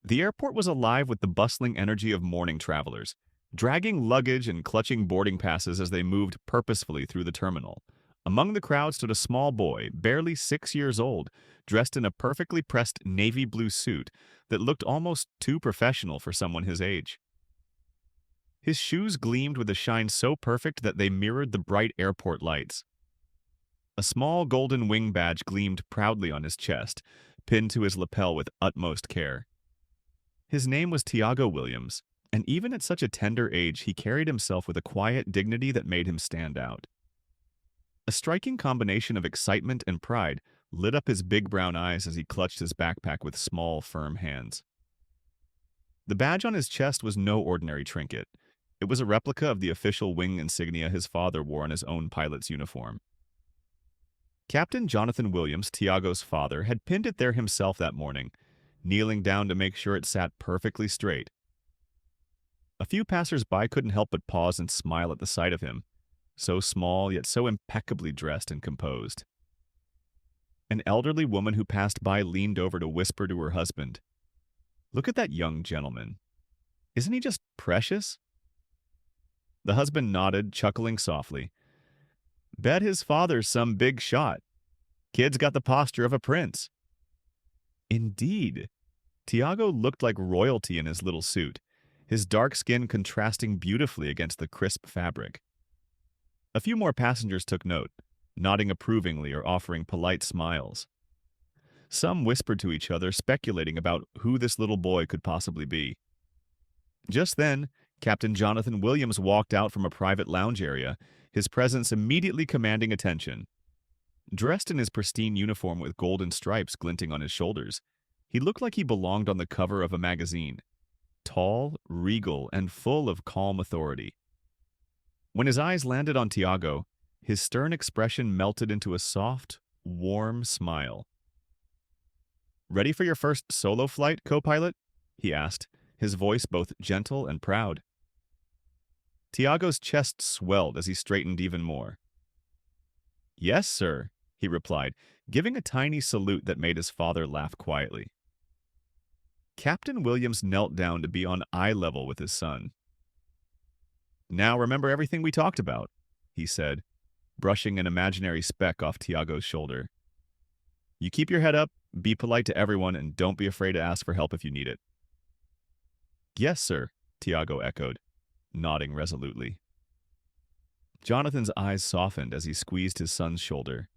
The airport was alive with the bustling energy of morning travelers, dragging luggage and clutching boarding passes as they moved purposefully through the terminal. Among the crowd stood a small boy, barely 6 years old, dressed in a perfectly pressed navy blue suit that looked almost too professional for someone his age. His shoes gleamed with a shine so perfect that they mirrored the bright airport lights. A small golden wing badge gleamed proudly on his chest, pinned to his lapel with utmost care. His name was Tiago Williams, and even at such a tender age, he carried himself with a quiet dignity that made him stand out. A striking combination of excitement and pride lit up his big brown eyes as he clutched his backpack with small, firm hands. The badge on his chest was no ordinary trinket. It was a replica of the official wing insignia his father wore on his own pilot's uniform. Captain Jonathan Williams, Tiago's father, had pinned it there himself that morning, kneeling down to make sure it sat perfectly straight. A few passers-by couldn't help but pause and smile at the sight of him, so small yet so impeccably dressed and composed. An elderly woman who passed by leaned over to whisper to her husband, "Look at that young gentleman. Isn't he just precious?" The husband nodded, chuckling softly. "Bet his father's some big shot. Kid's got the posture of a prince." Indeed. Tiago looked like royalty in his little suit, his dark skin contrasting beautifully against the crisp fabric. A few more passengers took note, nodding approvingly or offering polite smiles. Some whispered to each other, speculating about who this little boy could possibly be. Just then, Captain Jonathan Williams walked out from a private lounge area, his presence immediately commanding attention. Dressed in his pristine uniform with golden stripes glinting on his shoulders, he looked like he belonged on the cover of a magazine, tall, regal, and full of calm authority. When his eyes landed on Tiago, his stern expression melted into a soft, warm smile. "Ready for your first solo flight, co-pilot?" he asked, his voice both gentle and proud. Tiago's chest swelled as he straightened even more. "Yes, sir," he replied, giving a tiny salute that made his father laugh quietly. Captain Williams knelt down to be on eye level with his son. "Now remember everything we talked about," he said, brushing an imaginary speck off Tiago's shoulder. "You keep your head up, be polite to everyone, and don't be afraid to ask for help if you need it." "Yes, sir," Tiago echoed, nodding resolutely. Jonathan's eyes softened as he squeezed his son's shoulder.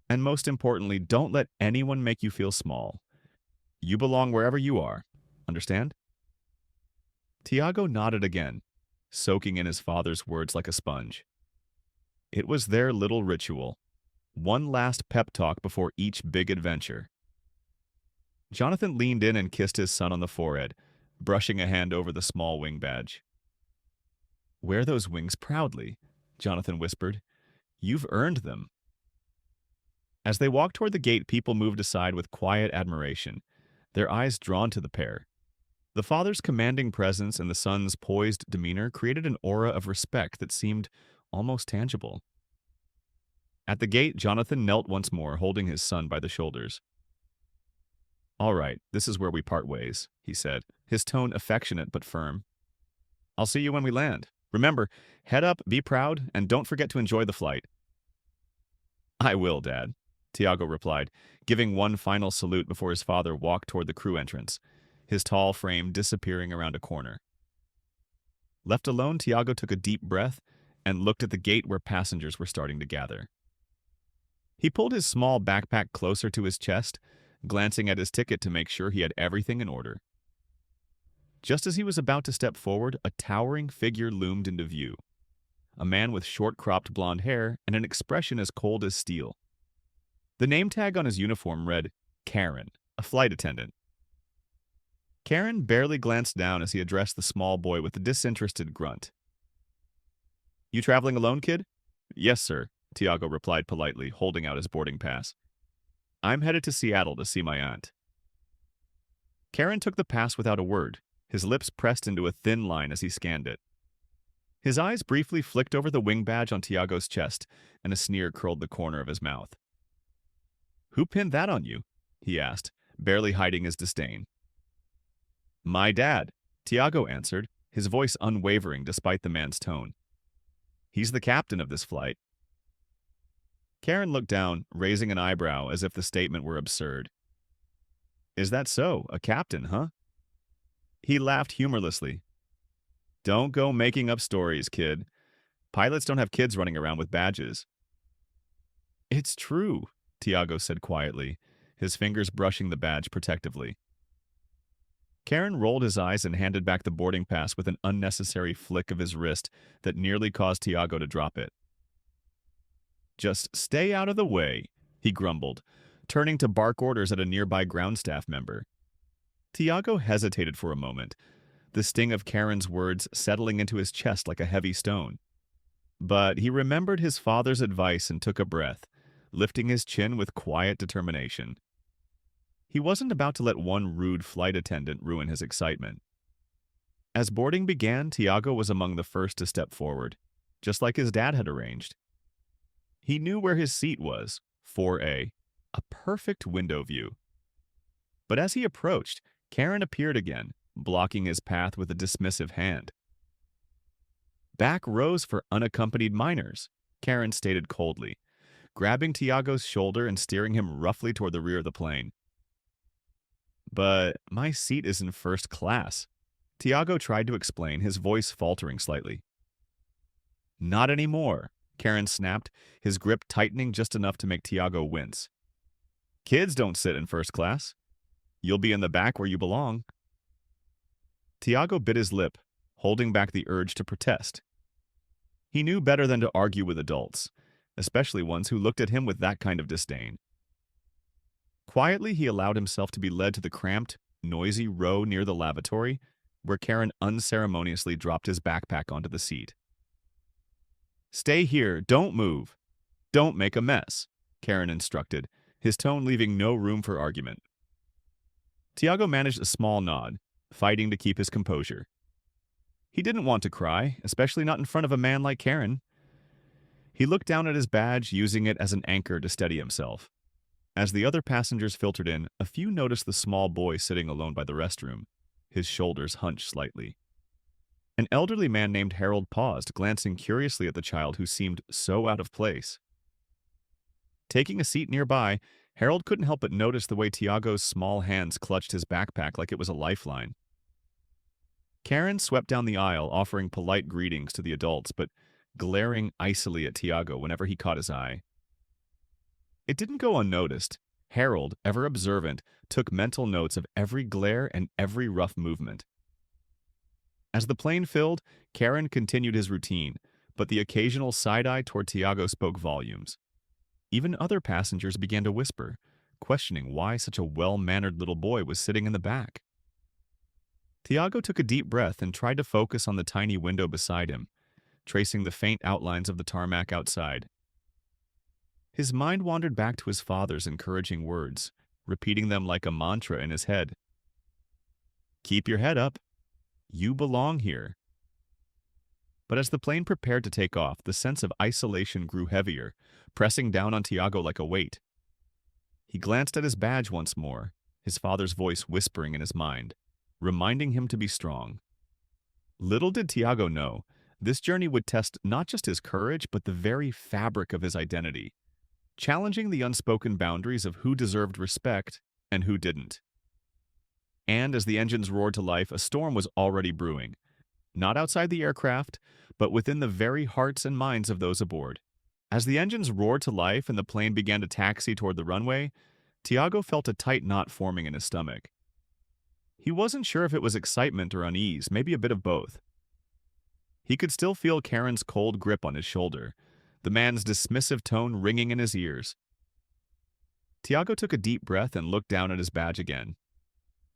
"And most importantly, don't let anyone make you feel small. You belong wherever you are. Understand?" Tiago nodded again, soaking in his father's words like a sponge. It was their little ritual, one last pep talk before each big adventure. Jonathan leaned in and kissed his son on the forehead, brushing a hand over the small wing badge. "Wear those wings proudly," Jonathan whispered. "You've earned them." As they walked toward the gate, people moved aside with quiet admiration, their eyes drawn to the pair. The father's commanding presence and the son's poised demeanor created an aura of respect that seemed almost tangible. At the gate, Jonathan knelt once more, holding his son by the shoulders. "All right, this is where we part ways," he said, his tone affectionate but firm. "I'll see you when we land. Remember, head up, be proud, and don't forget to enjoy the flight." "I will, Dad," Tiago replied, giving one final salute before his father walked toward the crew entrance, his tall frame disappearing around a corner. Left alone, Tiago took a deep breath and looked at the gate where passengers were starting to gather. He pulled his small backpack closer to his chest, glancing at his ticket to make sure he had everything in order. Just as he was about to step forward, a towering figure loomed into view. A man with short-cropped blonde hair and an expression as cold as steel. The name tag on his uniform read, Karen, a flight attendant. Karen barely glanced down as he addressed the small boy with a disinterested grunt. "You traveling alone, kid?" "Yes, sir," Tiago replied politely, holding out his boarding pass. "I'm headed to Seattle to see my aunt." Karen took the pass without a word, his lips pressed into a thin line as he scanned it. His eyes briefly flicked over the wing badge on Tiago's chest, and a sneer curled the corner of his mouth. "Who pinned that on you?" he asked, barely hiding his disdain. My dad, Tiago answered, his voice unwavering despite the man's tone. He's the captain of this flight. Karen looked down, raising an eyebrow as if the statement were absurd. Is that so? A captain, huh? He laughed humorlessly. Don't go making up stories, kid. Pilots don't have kids running around with badges. It's true, Tiago said quietly, his fingers brushing the badge protectively. Karen rolled his eyes and handed back the boarding pass with an unnecessary flick of his wrist that nearly caused Tiago to drop it. Just stay out of the way, he grumbled, turning to bark orders at a nearby ground staff member. Tiago hesitated for a moment, the sting of Karen's words settling into his chest like a heavy stone. But he remembered his father's advice and took a breath, lifting his chin with quiet determination. He wasn't about to let one rude flight attendant ruin his excitement. As boarding began, Tiago was among the first to step forward, just like his dad had arranged. He knew where his seat was, 4A, a perfect window view. But as he approached, Karen appeared again, blocking his path with a dismissive hand. Back rows for unaccompanied minors, Karen stated coldly, grabbing Tiago's shoulder and steering him roughly toward the rear of the plane. But my seat is in first class, Tiago tried to explain, his voice faltering slightly. Not anymore, Karen snapped, his grip tightening just enough to make Tiago wince. Kids don't sit in first class. You'll be in the back where you belong. Tiago bit his lip, holding back the urge to protest. He knew better than to argue with adults, especially ones who looked at him with that kind of disdain. Quietly, he allowed himself to be led to the cramped, noisy row near the lavatory, where Karen unceremoniously dropped his backpack onto the seat. Stay here, don't move. Don't make a mess, Karen instructed, his tone leaving no room for argument. Tiago managed a small nod, fighting to keep his composure. He didn't want to cry, especially not in front of a man like Karen. He looked down at his badge, using it as an anchor to steady himself. As the other passengers filtered in, a few noticed the small boy sitting alone by the restroom, his shoulders hunched slightly. An elderly man named Harold paused, glancing curiously at the child who seemed so out of place. Taking a seat nearby, Harold couldn't help but notice the way Tiago's small hands clutched his backpack like it was a lifeline. Karen swept down the aisle, offering polite greetings to the adults, but glaring icily at Tiago whenever he caught his eye. It didn't go unnoticed. Harold, ever observant, took mental notes of every glare and every rough movement. As the plane filled, Karen continued his routine, but the occasional side-eye toward Tiago spoke volumes. Even other passengers began to whisper, questioning why such a well-mannered little boy was sitting in the back. Tiago took a deep breath and tried to focus on the tiny window beside him, tracing the faint outlines of the tarmac outside. His mind wandered back to his father's encouraging words, repeating them like a mantra in his head. Keep your head up. You belong here. But as the plane prepared to take off, the sense of isolation grew heavier, pressing down on Tiago like a weight. He glanced at his badge once more, his father's voice whispering in his mind, reminding him to be strong. Little did Tiago know, this journey would test not just his courage, but the very fabric of his identity, challenging the unspoken boundaries of who deserved respect and who didn't. And as the engines roared to life, a storm was already brewing, not outside the aircraft, but within the very hearts and minds of those aboard. As the engines roared to life and the plane began to taxi toward the runway, Tiago felt a tight knot forming in his stomach. He wasn't sure if it was excitement or unease, maybe a bit of both. He could still feel Karen's cold grip on his shoulder, the man's dismissive tone ringing in his ears. Tiago took a deep breath and looked down at his badge again.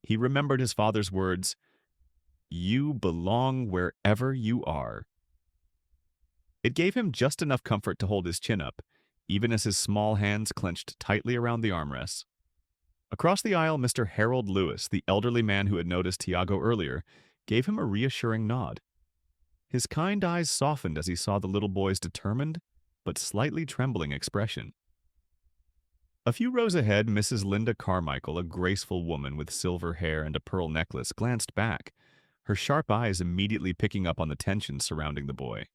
He remembered his father's words, "You belong wherever you are." It gave him just enough comfort to hold his chin up, even as his small hands clenched tightly around the armrests. Across the aisle, Mr. Harold Lewis, the elderly man who had noticed Tiago earlier, gave him a reassuring nod. His kind eyes softened as he saw the little boy's determined but slightly trembling expression. A few rows ahead, Mrs. Linda Carmichael, a graceful woman with silver hair and a pearl necklace, glanced back, her sharp eyes immediately picking up on the tension surrounding the boy.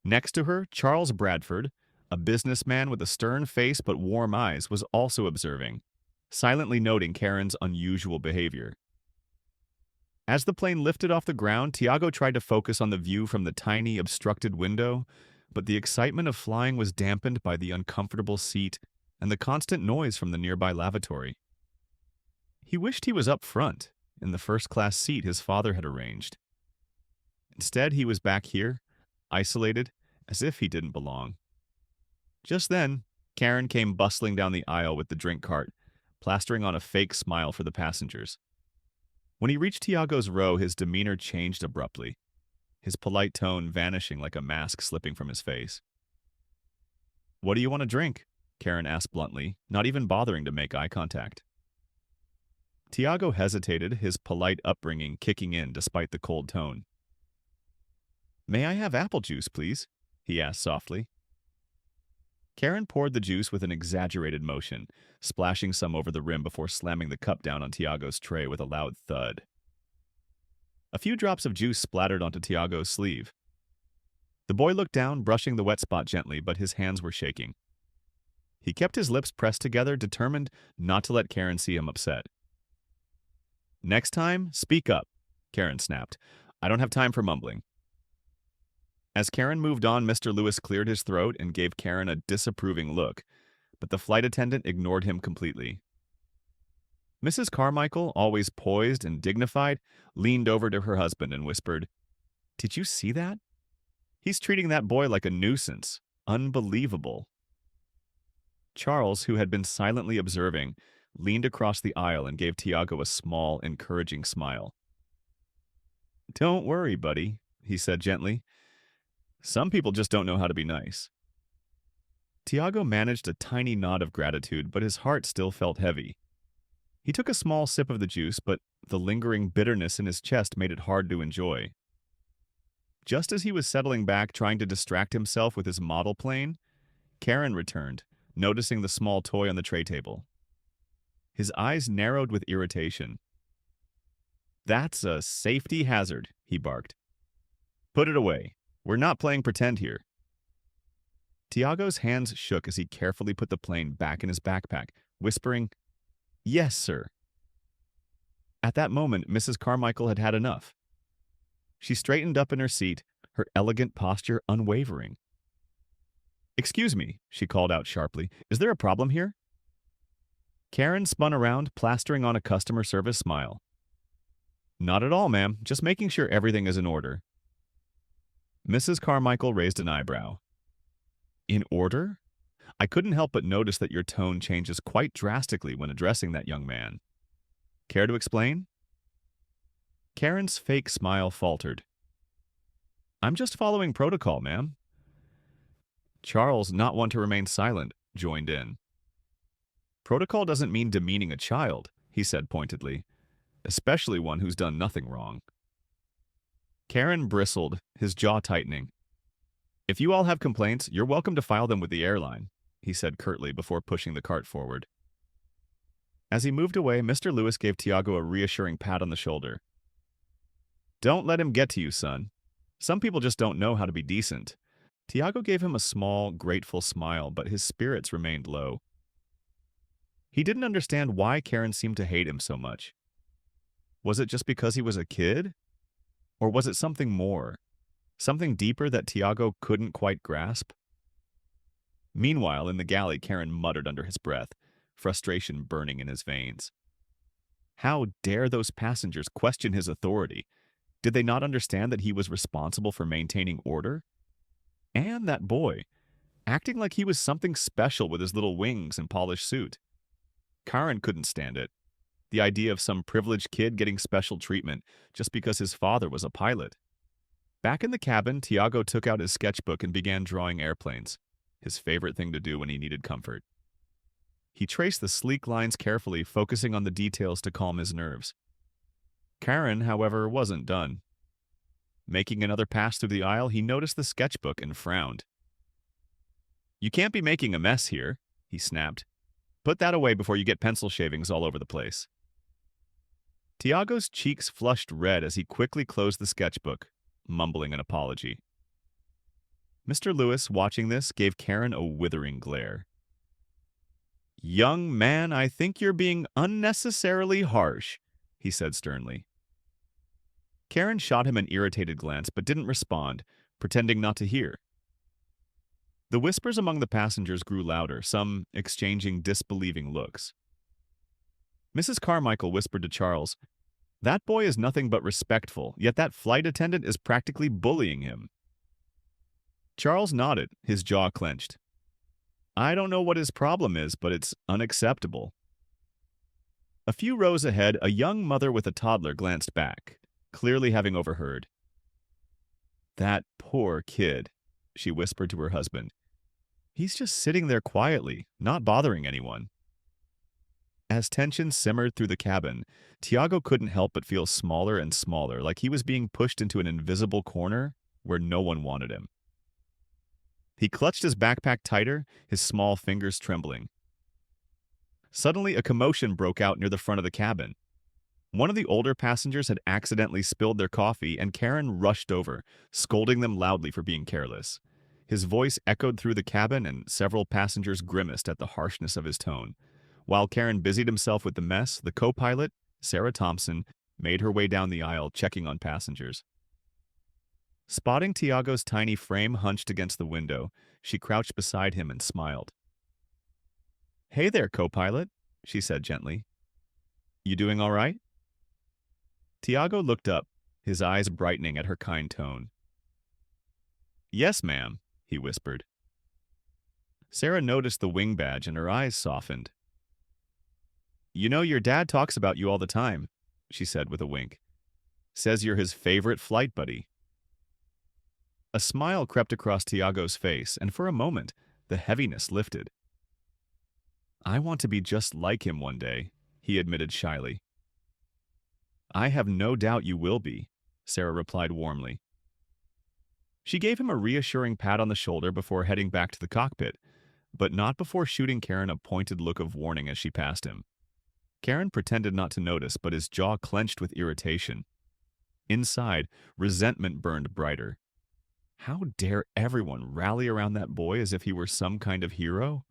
Next to her, Charles Bradford, a businessman with a stern face but warm eyes, was also observing, silently noting Karen's unusual behavior. As the plane lifted off the ground, Tiago tried to focus on the view from the tiny, obstructed window, but the excitement of flying was dampened by the uncomfortable seat and the constant noise from the nearby lavatory. He wished he was up front, in the first-class seat his father had arranged. Instead, he was back here, isolated, as if he didn't belong. Just then, Karen came bustling down the aisle with the drink cart, plastering on a fake smile for the passengers. When he reached Tiago's row, his demeanor changed abruptly, his polite tone vanishing like a mask slipping from his face. "What do you want to drink?" Karen asked bluntly, not even bothering to make eye contact. Tiago hesitated, his polite upbringing kicking in despite the cold tone. "May I have apple juice, please?" he asked softly. Karen poured the juice with an exaggerated motion, splashing some over the rim before slamming the cup down on Tiago's tray with a loud thud. A few drops of juice splattered onto Tiago's sleeve. The boy looked down, brushing the wet spot gently, but his hands were shaking. He kept his lips pressed together, determined not to let Karen see him upset. "Next time, speak up," Karen snapped. "I don't have time for mumbling." As Karen moved on, Mr. Lewis cleared his throat and gave Karen a disapproving look, but the flight attendant ignored him completely. Mrs. Carmichael, always poised and dignified, leaned over to her husband and whispered, "Did you see that? He's treating that boy like a nuisance. Unbelievable." Charles, who had been silently observing, leaned across the aisle and gave Tiago a small, encouraging smile. "Don't worry, buddy," he said gently. "Some people just don't know how to be nice." Tiago managed a tiny nod of gratitude, but his heart still felt heavy. He took a small sip of the juice, but the lingering bitterness in his chest made it hard to enjoy. Just as he was settling back, trying to distract himself with his model plane, Karen returned, noticing the small toy on the tray table. His eyes narrowed with irritation. "That's a safety hazard," he barked. "Put it away. We're not playing pretend here." Tiago's hands shook as he carefully put the plane back in his backpack, whispering, "Yes, sir." At that moment, Mrs. Carmichael had had enough. She straightened up in her seat, her elegant posture unwavering. "Excuse me," she called out sharply. "Is there a problem here?" Karen spun around, plastering on a customer service smile. "Not at all, ma'am. Just making sure everything is in order." Mrs. Carmichael raised an eyebrow. "In order? I couldn't help but notice that your tone changes quite drastically when addressing that young man. Care to explain?" Karen's fake smile faltered. "I'm just following protocol, ma'am." Charles, not one to remain silent, joined in. "Protocol doesn't mean demeaning a child," he said pointedly, "especially one who's done nothing wrong." Karen bristled, his jaw tightening. "If you all have complaints, you're welcome to file them with the airline," he said curtly before pushing the cart forward. As he moved away, Mr. Lewis gave Tiago a reassuring pat on the shoulder. "Don't let him get to you, son. Some people just don't know how to be decent." Tiago gave him a small, grateful smile, but his spirits remained low. He didn't understand why Karen seemed to hate him so much. Was it just because he was a kid? Or was it something more? Something deeper that Tiago couldn't quite grasp? Meanwhile, in the galley, Karen muttered under his breath, frustration burning in his veins. How dare those passengers question his authority? Did they not understand that he was responsible for maintaining order? And that boy, acting like he was something special with his little wings and polished suit. Karen couldn't stand it. The idea of some privileged kid getting special treatment just because his father was a pilot. Back in the cabin, Tiago took out his sketchbook and began drawing airplanes, his favorite thing to do when he needed comfort. He traced the sleek lines carefully, focusing on the details to calm his nerves. Karen, however, wasn't done. Making another pass through the aisle, he noticed the sketchbook and frowned. "You can't be making a mess here," he snapped. Put that away before you get pencil shavings all over the place. Tiago's cheeks flushed red as he quickly closed the sketchbook, mumbling an apology. Mr. Lewis, watching this, gave Karen a withering glare. "Young man, I think you're being unnecessarily harsh," he said sternly. Karen shot him an irritated glance but didn't respond, pretending not to hear. The whispers among the passengers grew louder, some exchanging disbelieving looks. Mrs. Carmichael whispered to Charles, "That boy is nothing but respectful, yet that flight attendant is practically bullying him." Charles nodded, his jaw clenched. "I don't know what his problem is, but it's unacceptable." A few rows ahead, a young mother with a toddler glanced back, clearly having overheard. "That poor kid," she whispered to her husband. "He's just sitting there quietly, not bothering anyone." As tension simmered through the cabin, Tiago couldn't help but feel smaller and smaller, like he was being pushed into an invisible corner where no one wanted him. He clutched his backpack tighter, his small fingers trembling. Suddenly, a commotion broke out near the front of the cabin. One of the older passengers had accidentally spilled their coffee, and Karen rushed over, scolding them loudly for being careless. His voice echoed through the cabin, and several passengers grimaced at the harshness of his tone. While Karen busied himself with the mess, the co-pilot, Sarah Thompson, made her way down the aisle, checking on passengers. Spotting Tiago's tiny frame hunched against the window, she crouched beside him and smiled. "Hey there, co-pilot," she said gently. "You doing all right?" Tiago looked up, his eyes brightening at her kind tone. "Yes, ma'am," he whispered. Sarah noticed the wing badge and her eyes softened. "You know, your dad talks about you all the time," she said with a wink. "Says you're his favorite flight buddy." A smile crept across Tiago's face, and for a moment, the heaviness lifted. "I want to be just like him one day," he admitted shyly. "I have no doubt you will be," Sarah replied warmly. She gave him a reassuring pat on the shoulder before heading back to the cockpit, but not before shooting Karen a pointed look of warning as she passed him. Karen pretended not to notice, but his jaw clenched with irritation. Inside, resentment burned brighter. How dare everyone rally around that boy as if he were some kind of hero?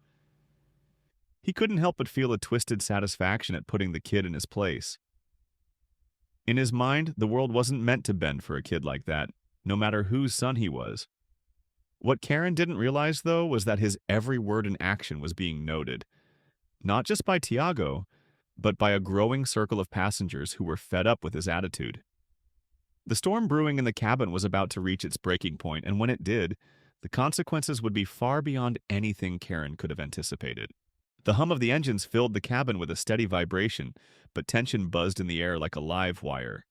He couldn't help but feel a twisted satisfaction at putting the kid in his place. In his mind, the world wasn't meant to bend for a kid like that, no matter whose son he was. What Karen didn't realize, though, was that his every word and action was being noted. Not just by Tiago, but by a growing circle of passengers who were fed up with his attitude. The storm brewing in the cabin was about to reach its breaking point, and when it did, the consequences would be far beyond anything Karen could have anticipated. The hum of the engines filled the cabin with a steady vibration, but tension buzzed in the air like a live wire.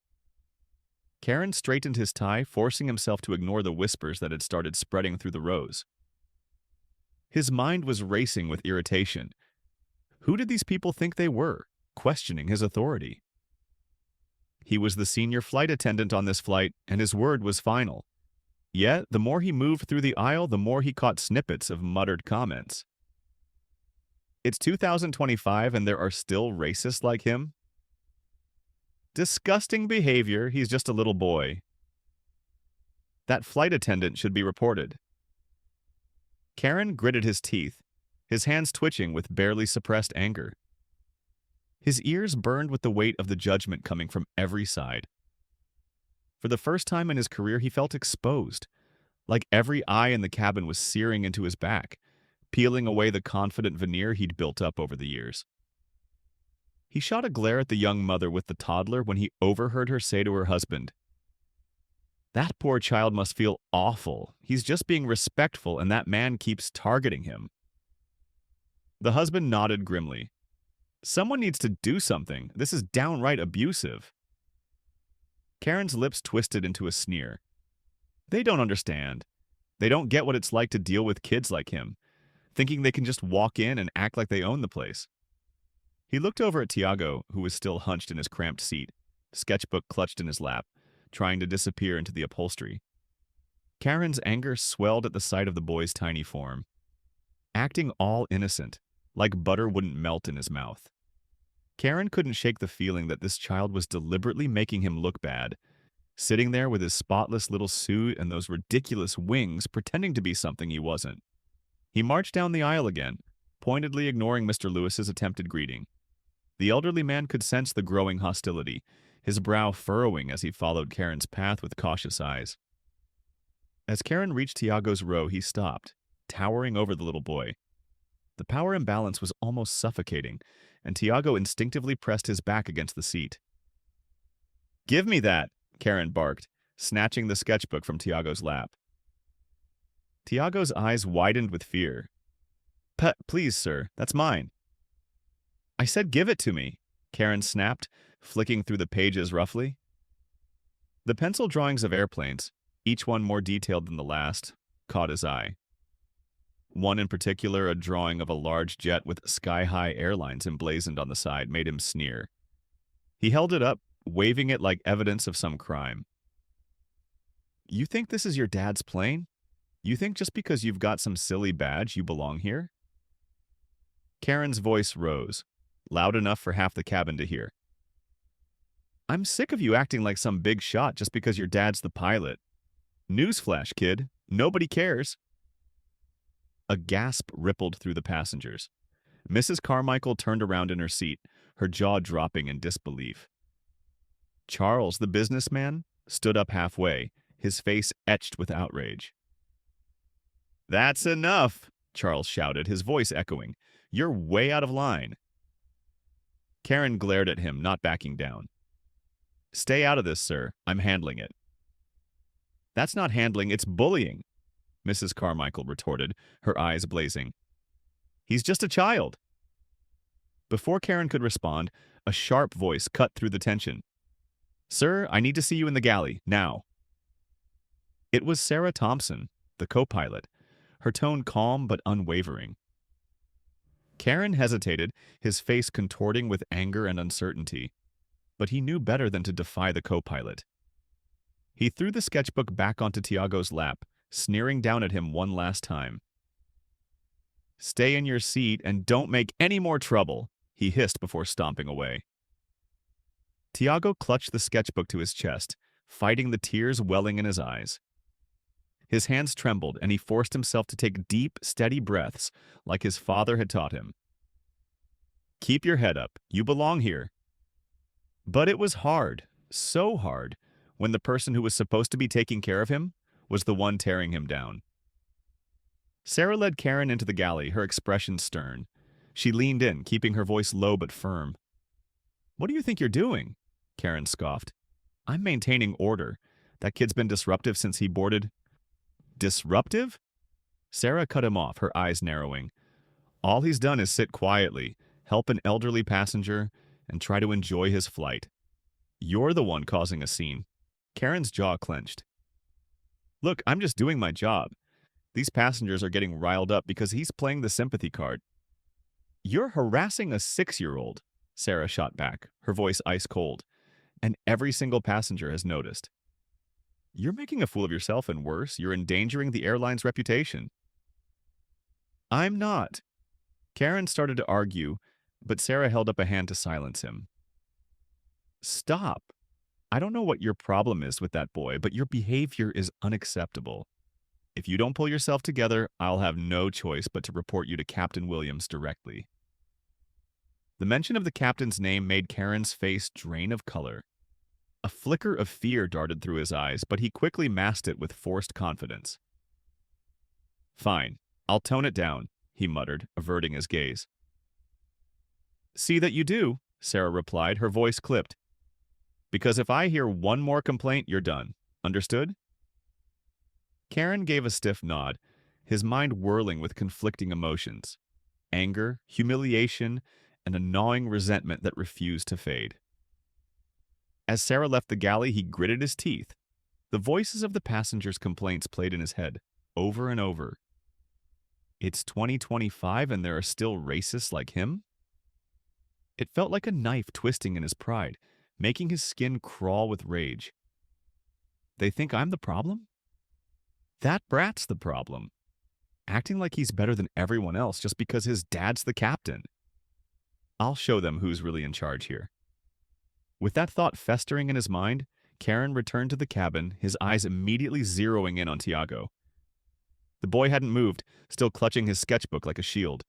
Karen straightened his tie, forcing himself to ignore the whispers that had started spreading through the rows. His mind was racing with irritation. Who did these people think they were, questioning his authority? He was the senior flight attendant on this flight, and his word was final. Yet, the more he moved through the aisle, the more he caught snippets of muttered comments. It's 2025 and there are still racists like him? Disgusting behavior, he's just a little boy. That flight attendant should be reported. Karen gritted his teeth, his hands twitching with barely suppressed anger. His ears burned with the weight of the judgment coming from every side. For the first time in his career, he felt exposed, like every eye in the cabin was searing into his back, peeling away the confident veneer he'd built up over the years. He shot a glare at the young mother with the toddler when he overheard her say to her husband, "That poor child must feel awful. He's just being respectful, and that man keeps targeting him." The husband nodded grimly. "Someone needs to do something. This is downright abusive." Karen's lips twisted into a sneer. "They don't understand. They don't get what it's like to deal with kids like him, thinking they can just walk in and act like they own the place." He looked over at Tiago, who was still hunched in his cramped seat, sketchbook clutched in his lap, trying to disappear into the upholstery. Karen's anger swelled at the sight of the boy's tiny form. Acting all innocent, like butter wouldn't melt in his mouth. Karen couldn't shake the feeling that this child was deliberately making him look bad, sitting there with his spotless little suit and those ridiculous wings pretending to be something he wasn't. He marched down the aisle again, pointedly ignoring Mr. Lewis's attempted greeting. The elderly man could sense the growing hostility, his brow furrowing as he followed Karen's path with cautious eyes. As Karen reached Tiago's row, he stopped, towering over the little boy. The power imbalance was almost suffocating, and Tiago instinctively pressed his back against the seat. "Give me that!" Karen barked, snatching the sketchbook from Tiago's lap. Tiago's eyes widened with fear. Please, sir, that's mine." "I said give it to me," Karen snapped, flicking through the pages roughly. The pencil drawings of airplanes, each one more detailed than the last, caught his eye. One in particular, a drawing of a large jet with sky-high Airlines emblazoned on the side, made him sneer. He held it up, waving it like evidence of some crime. "You think this is your dad's plane? You think just because you've got some silly badge you belong here?" Karen's voice rose, loud enough for half the cabin to hear. "I'm sick of you acting like some big shot just because your dad's the pilot. Newsflash, kid. Nobody cares." A gasp rippled through the passengers. Mrs. Carmichael turned around in her seat, her jaw dropping in disbelief. Charles, the businessman, stood up halfway, his face etched with outrage. "That's enough," Charles shouted, his voice echoing. "You're way out of line." Karen glared at him, not backing down. "Stay out of this, sir. I'm handling it." "That's not handling, it's bullying," Mrs. Carmichael retorted, her eyes blazing. "He's just a child." Before Karen could respond, a sharp voice cut through the tension. "Sir, I need to see you in the galley, now." It was Sarah Thompson, the co-pilot, her tone calm but unwavering. Karen hesitated, his face contorting with anger and uncertainty, but he knew better than to defy the co-pilot. He threw the sketchbook back onto Tiago's lap, sneering down at him one last time. "Stay in your seat and don't make any more trouble," he hissed before stomping away. Tiago clutched the sketchbook to his chest, fighting the tears welling in his eyes. His hands trembled, and he forced himself to take deep, steady breaths like his father had taught him. "Keep your head up. You belong here." But it was hard, so hard, when the person who was supposed to be taking care of him was the one tearing him down. Sarah led Karen into the galley, her expression stern. She leaned in, keeping her voice low but firm. "What do you think you're doing?" Karen scoffed. "I'm maintaining order. That kid's been disruptive since he boarded." "Disruptive?" Sarah cut him off, her eyes narrowing. "All he's done is sit quietly, help an elderly passenger, and try to enjoy his flight. You're the one causing a scene." Karen's jaw clenched. "Look, I'm just doing my job. These passengers are getting riled up because he's playing the sympathy card." "You're harassing a 6-year-old, Sarah shot back, her voice ice cold. "And every single passenger has noticed." "You're making a fool of yourself, and worse, you're endangering the airline's reputation." "I'm not." Karen started to argue, but Sarah held up a hand to silence him. "Stop. I don't know what your problem is with that boy, but your behavior is unacceptable. If you don't pull yourself together, I'll have no choice but to report you to Captain Williams directly." The mention of the captain's name made Karen's face drain of color. A flicker of fear darted through his eyes, but he quickly masked it with forced confidence. "Fine, I'll tone it down," he muttered, averting his gaze. "See that you do," Sarah replied, her voice clipped. "Because if I hear one more complaint, you're done. Understood?" Karen gave a stiff nod, his mind whirling with conflicting emotions. Anger, humiliation, and a gnawing resentment that refused to fade. As Sarah left the galley, he gritted his teeth. The voices of the passengers' complaints played in his head, over and over. It's 2025 and there are still racists like him? It felt like a knife twisting in his pride, making his skin crawl with rage. They think I'm the problem? That brat's the problem. acting like he's better than everyone else just because his dad's the captain. I'll show them who's really in charge here. With that thought festering in his mind, Karen returned to the cabin, his eyes immediately zeroing in on Tiago. The boy hadn't moved, still clutching his sketchbook like a shield.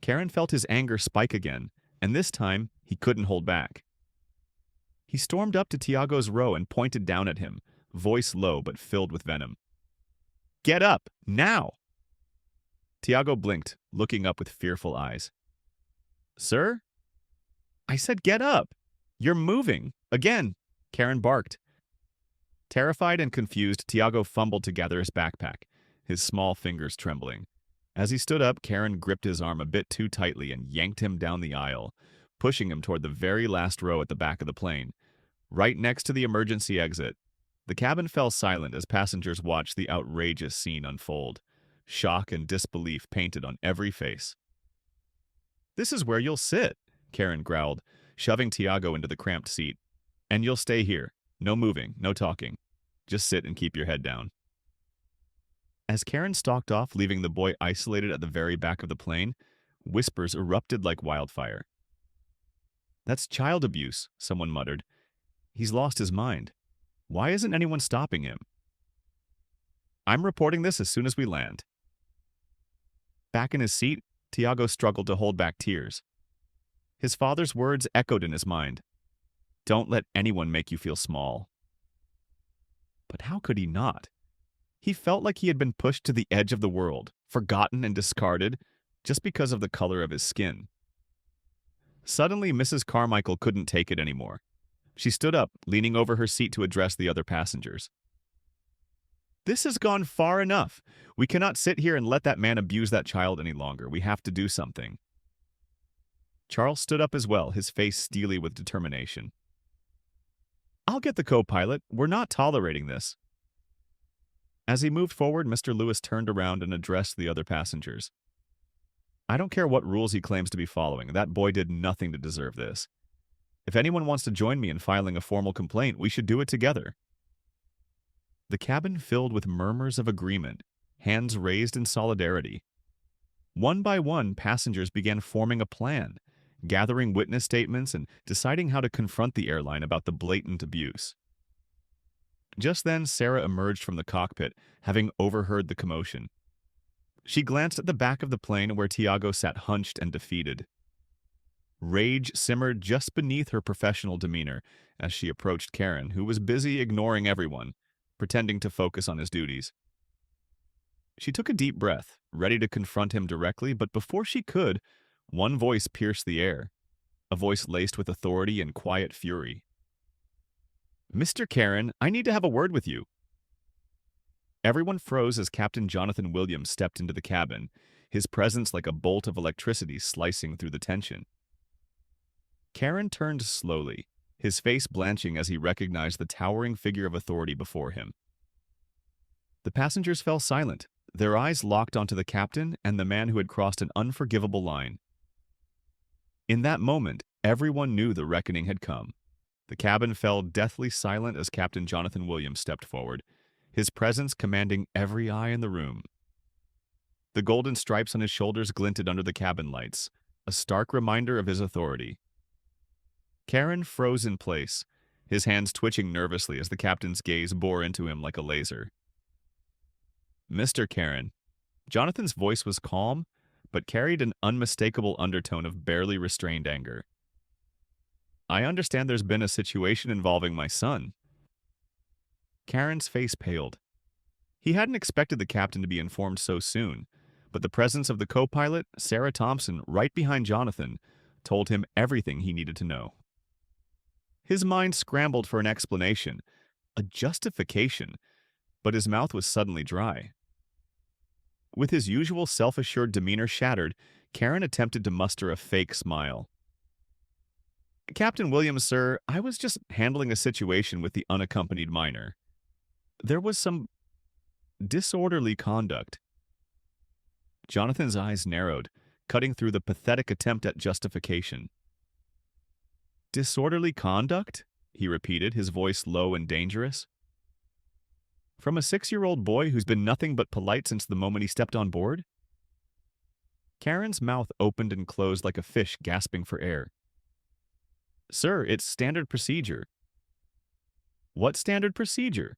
Karen felt his anger spike again, and this time he couldn't hold back. He stormed up to Tiago's row and pointed down at him, voice low but filled with venom. "Get up, now!" Tiago blinked, looking up with fearful eyes. "Sir?" "I said get up! You're moving! Again!" Karen barked. Terrified and confused, Tiago fumbled to gather his backpack, his small fingers trembling. As he stood up, Karen gripped his arm a bit too tightly and yanked him down the aisle, pushing him toward the very last row at the back of the plane, right next to the emergency exit. The cabin fell silent as passengers watched the outrageous scene unfold, shock and disbelief painted on every face. "This is where you'll sit," Karen growled, shoving Tiago into the cramped seat. "And you'll stay here. No moving, no talking. Just sit and keep your head down." As Karen stalked off, leaving the boy isolated at the very back of the plane, whispers erupted like wildfire. "That's child abuse," someone muttered. "He's lost his mind. Why isn't anyone stopping him?" "I'm reporting this as soon as we land." Back in his seat, Tiago struggled to hold back tears. His father's words echoed in his mind. "Don't let anyone make you feel small." But how could he not? He felt like he had been pushed to the edge of the world, forgotten and discarded, just because of the color of his skin. Suddenly, Mrs. Carmichael couldn't take it anymore. She stood up, leaning over her seat to address the other passengers. "This has gone far enough. We cannot sit here and let that man abuse that child any longer. We have to do something." Charles stood up as well, his face steely with determination. "I'll get the co-pilot. We're not tolerating this." As he moved forward, Mr. Lewis turned around and addressed the other passengers. "I don't care what rules he claims to be following. That boy did nothing to deserve this. If anyone wants to join me in filing a formal complaint, we should do it together." The cabin filled with murmurs of agreement, hands raised in solidarity. One by one, passengers began forming a plan, gathering witness statements and deciding how to confront the airline about the blatant abuse. Just then, Sarah emerged from the cockpit, having overheard the commotion. She glanced at the back of the plane where Tiago sat hunched and defeated. Rage simmered just beneath her professional demeanor as she approached Karen, who was busy ignoring everyone, pretending to focus on his duties. She took a deep breath, ready to confront him directly, but before she could, one voice pierced the air, a voice laced with authority and quiet fury. "Mr. Karen, I need to have a word with you." Everyone froze as Captain Jonathan Williams stepped into the cabin, his presence like a bolt of electricity slicing through the tension. Karen turned slowly, his face blanching as he recognized the towering figure of authority before him. The passengers fell silent, their eyes locked onto the captain and the man who had crossed an unforgivable line. In that moment, everyone knew the reckoning had come. The cabin fell deathly silent as Captain Jonathan Williams stepped forward, his presence commanding every eye in the room. The golden stripes on his shoulders glinted under the cabin lights, a stark reminder of his authority. Karen froze in place, his hands twitching nervously as the captain's gaze bore into him like a laser. "Mr. Karen." Jonathan's voice was calm, but carried an unmistakable undertone of barely restrained anger. "I understand there's been a situation involving my son." Karen's face paled. He hadn't expected the captain to be informed so soon, but the presence of the co-pilot, Sarah Thompson, right behind Jonathan, told him everything he needed to know. His mind scrambled for an explanation, a justification, but his mouth was suddenly dry. With his usual self-assured demeanor shattered, Karen attempted to muster a fake smile. "Captain Williams, sir, I was just handling a situation with the unaccompanied minor. There was some disorderly conduct." Jonathan's eyes narrowed, cutting through the pathetic attempt at justification. "Disorderly conduct?" he repeated, his voice low and dangerous. From a 6-year-old boy who's been nothing but polite since the moment he stepped on board? Karen's mouth opened and closed like a fish gasping for air. Sir, it's standard procedure. What standard procedure?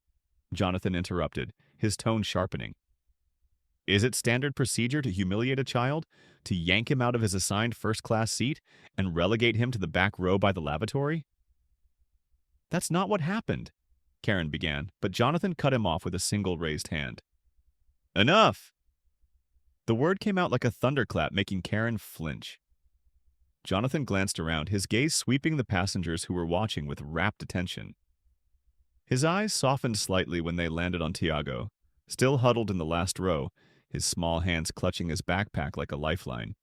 Jonathan interrupted, his tone sharpening. Is it standard procedure to humiliate a child, to yank him out of his assigned first-class seat and relegate him to the back row by the lavatory? That's not what happened, Karen began, but Jonathan cut him off with a single raised hand. Enough! The word came out like a thunderclap, making Karen flinch. Jonathan glanced around, his gaze sweeping the passengers who were watching with rapt attention. His eyes softened slightly when they landed on Tiago, still huddled in the last row, his small hands clutching his backpack like a lifeline.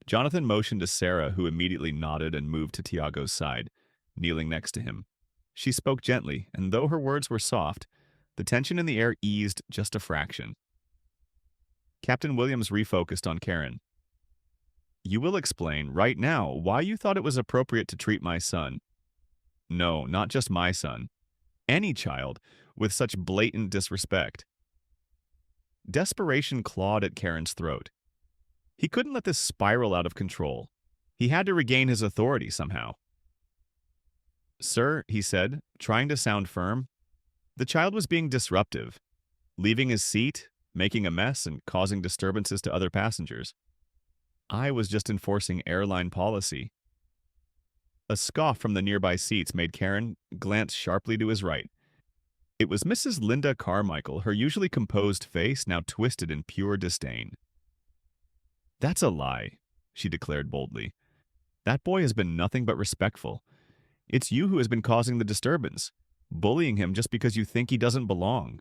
Jonathan motioned to Sarah, who immediately nodded and moved to Tiago's side, kneeling next to him. She spoke gently, and though her words were soft, the tension in the air eased just a fraction. Captain Williams refocused on Karen. You will explain, right now, why you thought it was appropriate to treat my son. No, not just my son. Any child with such blatant disrespect. Desperation clawed at Karen's throat. He couldn't let this spiral out of control. He had to regain his authority somehow. Sir, he said, trying to sound firm, the child was being disruptive, leaving his seat, making a mess, and causing disturbances to other passengers. I was just enforcing airline policy. A scoff from the nearby seats made Karen glance sharply to his right. It was Mrs. Linda Carmichael, her usually composed face now twisted in pure disdain. That's a lie, she declared boldly. That boy has been nothing but respectful. It's you who has been causing the disturbance, bullying him just because you think he doesn't belong.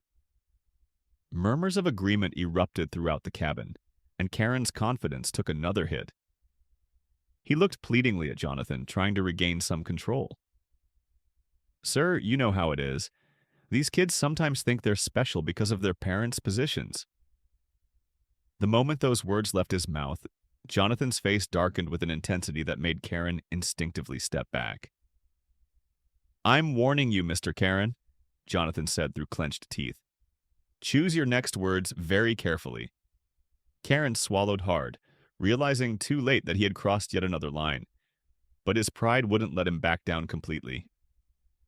Murmurs of agreement erupted throughout the cabin, and Karen's confidence took another hit. He looked pleadingly at Jonathan, trying to regain some control. Sir, you know how it is. These kids sometimes think they're special because of their parents' positions. The moment those words left his mouth, Jonathan's face darkened with an intensity that made Karen instinctively step back. I'm warning you, Mr. Karen, Jonathan said through clenched teeth. Choose your next words very carefully. Karen swallowed hard, realizing too late that he had crossed yet another line. But his pride wouldn't let him back down completely.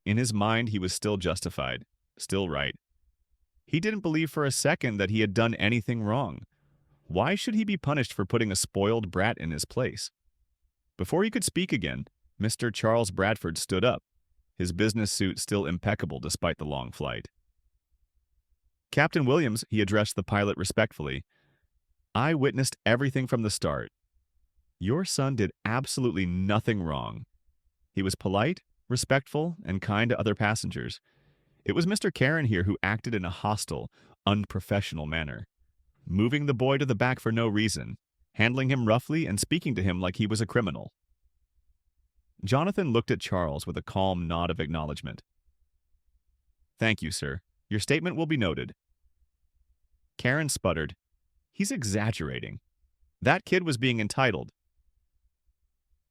In his mind, he was still justified, still right. He didn't believe for a second that he had done anything wrong. Why should he be punished for putting a spoiled brat in his place? Before he could speak again, Mr. Charles Bradford stood up, his business suit still impeccable despite the long flight. Captain Williams, he addressed the pilot respectfully. I witnessed everything from the start. Your son did absolutely nothing wrong. He was polite, respectful, and kind to other passengers. It was Mr. Karen here who acted in a hostile, unprofessional manner, moving the boy to the back for no reason, handling him roughly and speaking to him like he was a criminal. Jonathan looked at Charles with a calm nod of acknowledgement. Thank you, sir. Your statement will be noted. Karen sputtered. He's exaggerating. That kid was being entitled.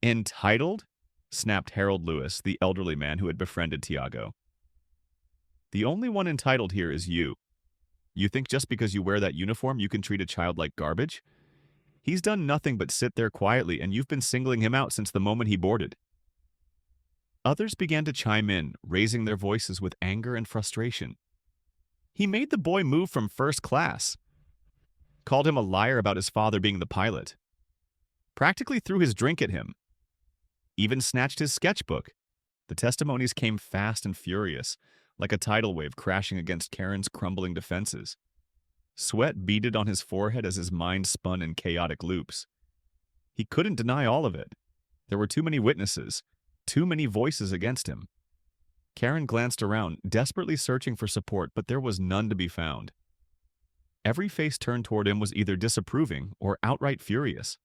Entitled? Snapped Harold Lewis, the elderly man who had befriended Tiago. The only one entitled here is you. You think just because you wear that uniform you can treat a child like garbage? He's done nothing but sit there quietly, and you've been singling him out since the moment he boarded. Others began to chime in, raising their voices with anger and frustration. He made the boy move from first class, called him a liar about his father being the pilot, practically threw his drink at him, even snatched his sketchbook. The testimonies came fast and furious, like a tidal wave crashing against Karen's crumbling defenses. Sweat beaded on his forehead as his mind spun in chaotic loops. He couldn't deny all of it. There were too many witnesses, too many voices against him. Karen glanced around, desperately searching for support, but there was none to be found. Every face turned toward him was either disapproving or outright furious.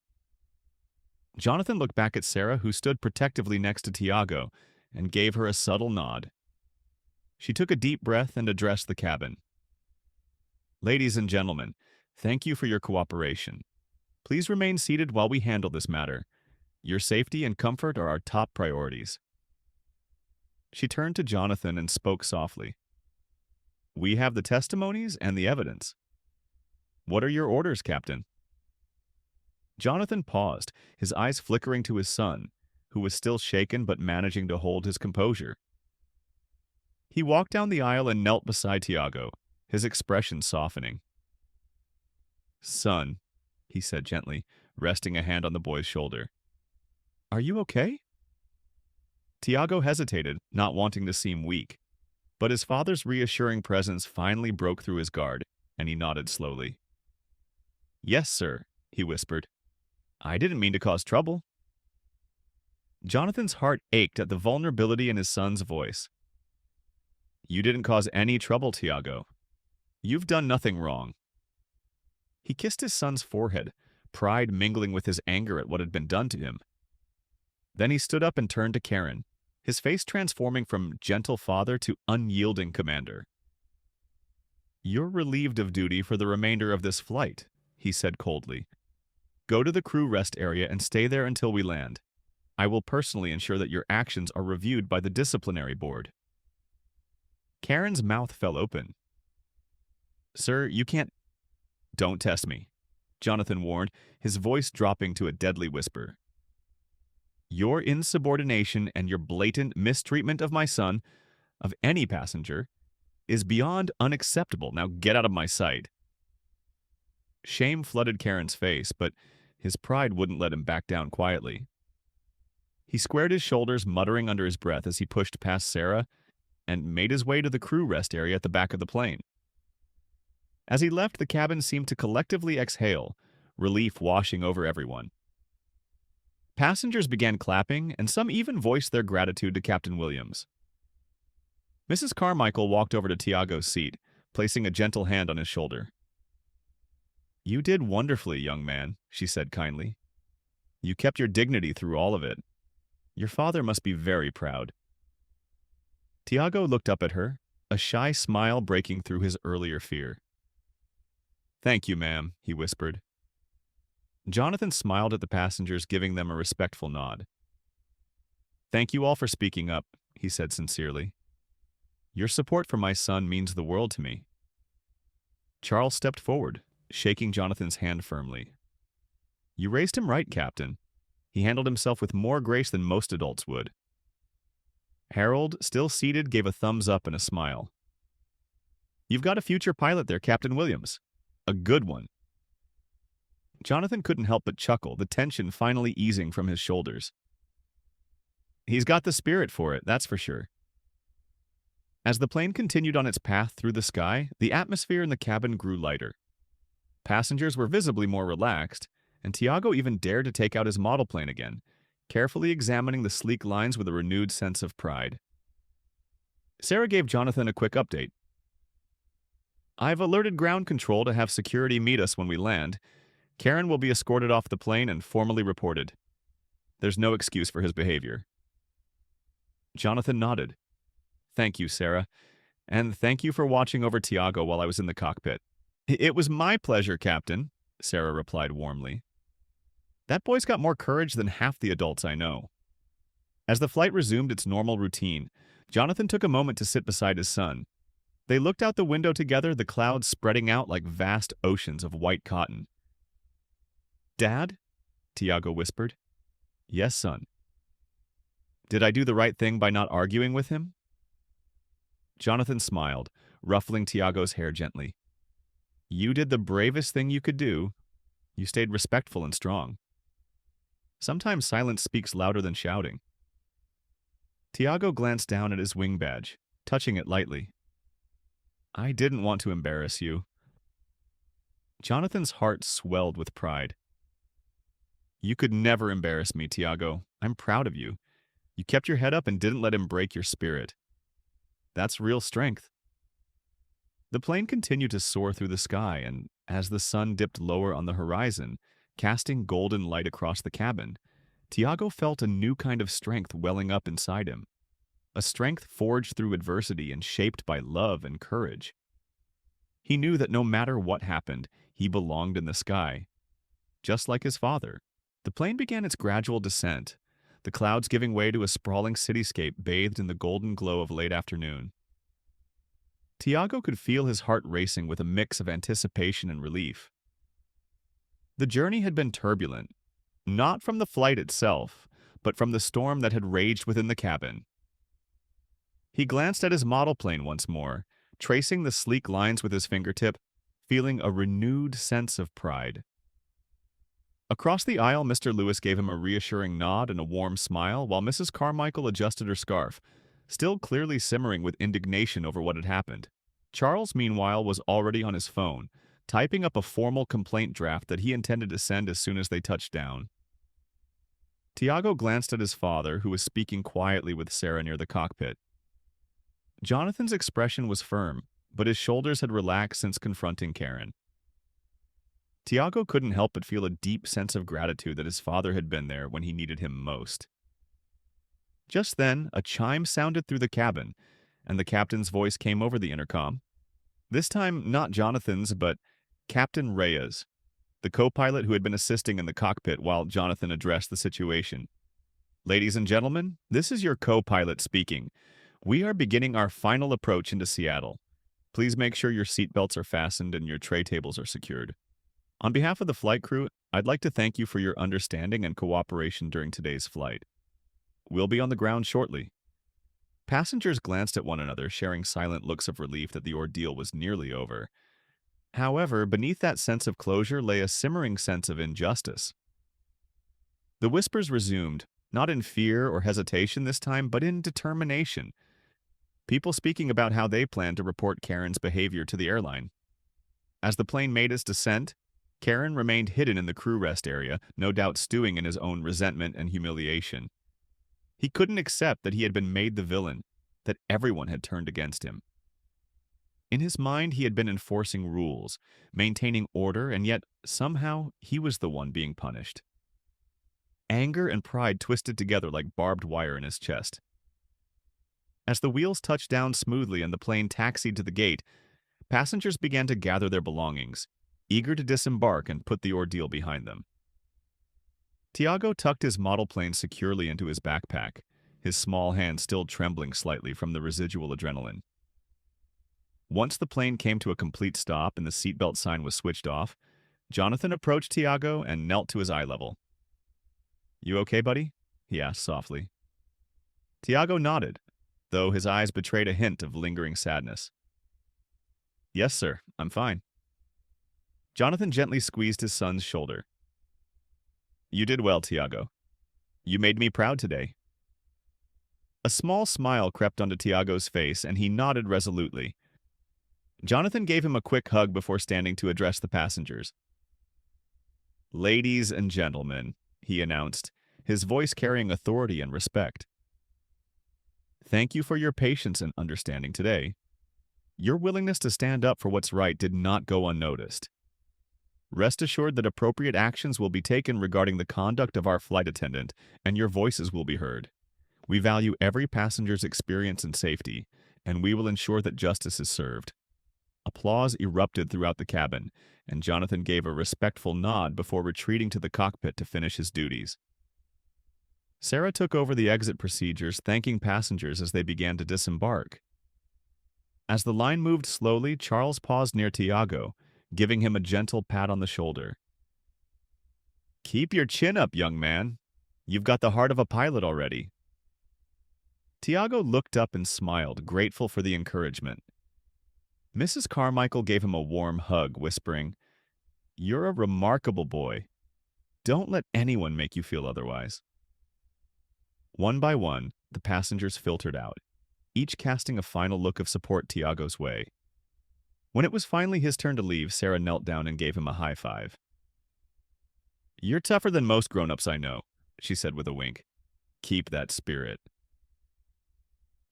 Jonathan looked back at Sarah, who stood protectively next to Tiago, and gave her a subtle nod. She took a deep breath and addressed the cabin. Ladies and gentlemen, thank you for your cooperation. Please remain seated while we handle this matter. Your safety and comfort are our top priorities. She turned to Jonathan and spoke softly. We have the testimonies and the evidence. What are your orders, Captain? Jonathan paused, his eyes flickering to his son, who was still shaken but managing to hold his composure. He walked down the aisle and knelt beside Tiago, his expression softening. Son, he said gently, resting a hand on the boy's shoulder. Are you okay? Tiago hesitated, not wanting to seem weak, but his father's reassuring presence finally broke through his guard, and he nodded slowly. Yes, sir, he whispered. I didn't mean to cause trouble. Jonathan's heart ached at the vulnerability in his son's voice. You didn't cause any trouble, Tiago. You've done nothing wrong. He kissed his son's forehead, pride mingling with his anger at what had been done to him. Then he stood up and turned to Karen, his face transforming from gentle father to unyielding commander. You're relieved of duty for the remainder of this flight, he said coldly. Go to the crew rest area and stay there until we land. I will personally ensure that your actions are reviewed by the disciplinary board. Karen's mouth fell open. Sir, you can't... Don't test me, Jonathan warned, his voice dropping to a deadly whisper. Your insubordination and your blatant mistreatment of my son, of any passenger, is beyond unacceptable. Now get out of my sight. Shame flooded Karen's face, but his pride wouldn't let him back down quietly. He squared his shoulders, muttering under his breath as he pushed past Sarah and made his way to the crew rest area at the back of the plane. As he left, the cabin seemed to collectively exhale, relief washing over everyone. Passengers began clapping, and some even voiced their gratitude to Captain Williams. Mrs. Carmichael walked over to Tiago's seat, placing a gentle hand on his shoulder. You did wonderfully, young man, she said kindly. You kept your dignity through all of it. Your father must be very proud. Tiago looked up at her, a shy smile breaking through his earlier fear. Thank you, ma'am, he whispered. Jonathan smiled at the passengers, giving them a respectful nod. Thank you all for speaking up, he said sincerely. Your support for my son means the world to me. Charles stepped forward, shaking Jonathan's hand firmly. You raised him right, Captain. He handled himself with more grace than most adults would. Harold, still seated, gave a thumbs up and a smile. You've got a future pilot there, Captain Williams. A good one. Jonathan couldn't help but chuckle, the tension finally easing from his shoulders. He's got the spirit for it, that's for sure. As the plane continued on its path through the sky, the atmosphere in the cabin grew lighter. Passengers were visibly more relaxed, and Tiago even dared to take out his model plane again, carefully examining the sleek lines with a renewed sense of pride. Sarah gave Jonathan a quick update. I've alerted ground control to have security meet us when we land. Karen will be escorted off the plane and formally reported. There's no excuse for his behavior. Jonathan nodded. Thank you, Sarah. And thank you for watching over Tiago while I was in the cockpit. It was my pleasure, Captain, Sarah replied warmly. That boy's got more courage than half the adults I know. As the flight resumed its normal routine, Jonathan took a moment to sit beside his son. They looked out the window together, the clouds spreading out like vast oceans of white cotton. Dad? Tiago whispered. Yes, son. Did I do the right thing by not arguing with him? Jonathan smiled, ruffling Tiago's hair gently. You did the bravest thing you could do. You stayed respectful and strong. Sometimes silence speaks louder than shouting. Tiago glanced down at his wing badge, touching it lightly. I didn't want to embarrass you. Jonathan's heart swelled with pride. You could never embarrass me, Tiago. I'm proud of you. You kept your head up and didn't let him break your spirit. That's real strength. The plane continued to soar through the sky, and as the sun dipped lower on the horizon, casting golden light across the cabin, Tiago felt a new kind of strength welling up inside him. A strength forged through adversity and shaped by love and courage. He knew that no matter what happened, he belonged in the sky. Just like his father, the plane began its gradual descent, the clouds giving way to a sprawling cityscape bathed in the golden glow of late afternoon. Tiago could feel his heart racing with a mix of anticipation and relief. The journey had been turbulent, not from the flight itself, but from the storm that had raged within the cabin. He glanced at his model plane once more, tracing the sleek lines with his fingertip, feeling a renewed sense of pride. Across the aisle, Mr. Lewis gave him a reassuring nod and a warm smile, while Mrs. Carmichael adjusted her scarf, still clearly simmering with indignation over what had happened. Charles, meanwhile, was already on his phone, typing up a formal complaint draft that he intended to send as soon as they touched down. Tiago glanced at his father, who was speaking quietly with Sarah near the cockpit. Jonathan's expression was firm, but his shoulders had relaxed since confronting Karen. Tiago couldn't help but feel a deep sense of gratitude that his father had been there when he needed him most. Just then, a chime sounded through the cabin, and the captain's voice came over the intercom. This time, not Jonathan's, but Captain Reyes, the co-pilot who had been assisting in the cockpit while Jonathan addressed the situation. "Ladies and gentlemen, this is your co-pilot speaking. We are beginning our final approach into Seattle. Please make sure your seatbelts are fastened and your tray tables are secured. On behalf of the flight crew, I'd like to thank you for your understanding and cooperation during today's flight. We'll be on the ground shortly." Passengers glanced at one another, sharing silent looks of relief that the ordeal was nearly over. However, beneath that sense of closure lay a simmering sense of injustice. The whispers resumed, not in fear or hesitation this time, but in determination. People speaking about how they planned to report Karen's behavior to the airline. As the plane made its descent, Karen remained hidden in the crew rest area, no doubt stewing in his own resentment and humiliation. He couldn't accept that he had been made the villain, that everyone had turned against him. In his mind, he had been enforcing rules, maintaining order, and yet, somehow, he was the one being punished. Anger and pride twisted together like barbed wire in his chest. As the wheels touched down smoothly and the plane taxied to the gate, passengers began to gather their belongings, eager to disembark and put the ordeal behind them. Tiago tucked his model plane securely into his backpack, his small hand still trembling slightly from the residual adrenaline. Once the plane came to a complete stop and the seatbelt sign was switched off, Jonathan approached Tiago and knelt to his eye level. "You okay, buddy?" he asked softly. Tiago nodded, though his eyes betrayed a hint of lingering sadness. "Yes, sir, I'm fine." Jonathan gently squeezed his son's shoulder. "You did well, Tiago. You made me proud today." A small smile crept onto Tiago's face, and he nodded resolutely. Jonathan gave him a quick hug before standing to address the passengers. "Ladies and gentlemen," he announced, his voice carrying authority and respect. "Thank you for your patience and understanding today. Your willingness to stand up for what's right did not go unnoticed. Rest assured that appropriate actions will be taken regarding the conduct of our flight attendant, and your voices will be heard. We value every passenger's experience and safety, and we will ensure that justice is served." Applause erupted throughout the cabin, and Jonathan gave a respectful nod before retreating to the cockpit to finish his duties. Sarah took over the exit procedures, thanking passengers as they began to disembark. As the line moved slowly, Charles paused near Tiago, giving him a gentle pat on the shoulder. "Keep your chin up, young man. You've got the heart of a pilot already." Tiago looked up and smiled, grateful for the encouragement. Mrs. Carmichael gave him a warm hug, whispering, "You're a remarkable boy. Don't let anyone make you feel otherwise." One by one, the passengers filtered out, each casting a final look of support Tiago's way. When it was finally his turn to leave, Sarah knelt down and gave him a high five. "You're tougher than most grown-ups I know," she said with a wink. "Keep that spirit."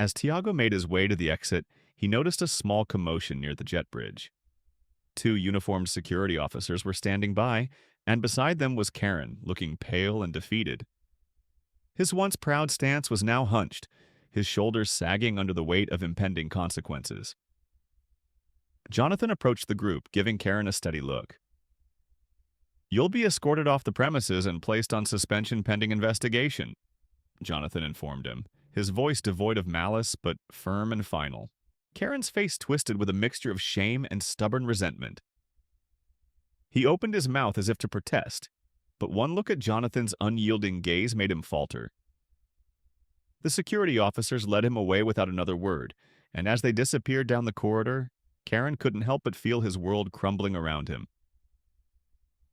As Tiago made his way to the exit, he noticed a small commotion near the jet bridge. 2 uniformed security officers were standing by, and beside them was Karen, looking pale and defeated. His once proud stance was now hunched, his shoulders sagging under the weight of impending consequences. Jonathan approached the group, giving Karen a steady look. "You'll be escorted off the premises and placed on suspension pending investigation," Jonathan informed him, his voice devoid of malice but firm and final. Karen's face twisted with a mixture of shame and stubborn resentment. He opened his mouth as if to protest, but one look at Jonathan's unyielding gaze made him falter. The security officers led him away without another word, and as they disappeared down the corridor, Karen couldn't help but feel his world crumbling around him.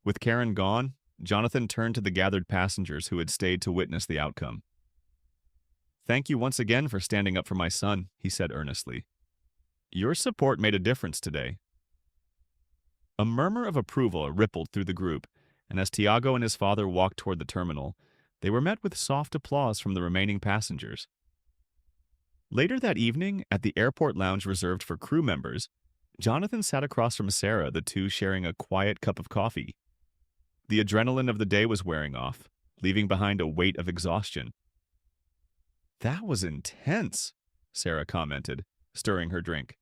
With Karen gone, Jonathan turned to the gathered passengers who had stayed to witness the outcome. "Thank you once again for standing up for my son," he said earnestly. "Your support made a difference today." A murmur of approval rippled through the group, and as Tiago and his father walked toward the terminal, they were met with soft applause from the remaining passengers. Later that evening, at the airport lounge reserved for crew members, Jonathan sat across from Sarah, the two sharing a quiet cup of coffee. The adrenaline of the day was wearing off, leaving behind a weight of exhaustion. "That was intense," Sarah commented, stirring her drink.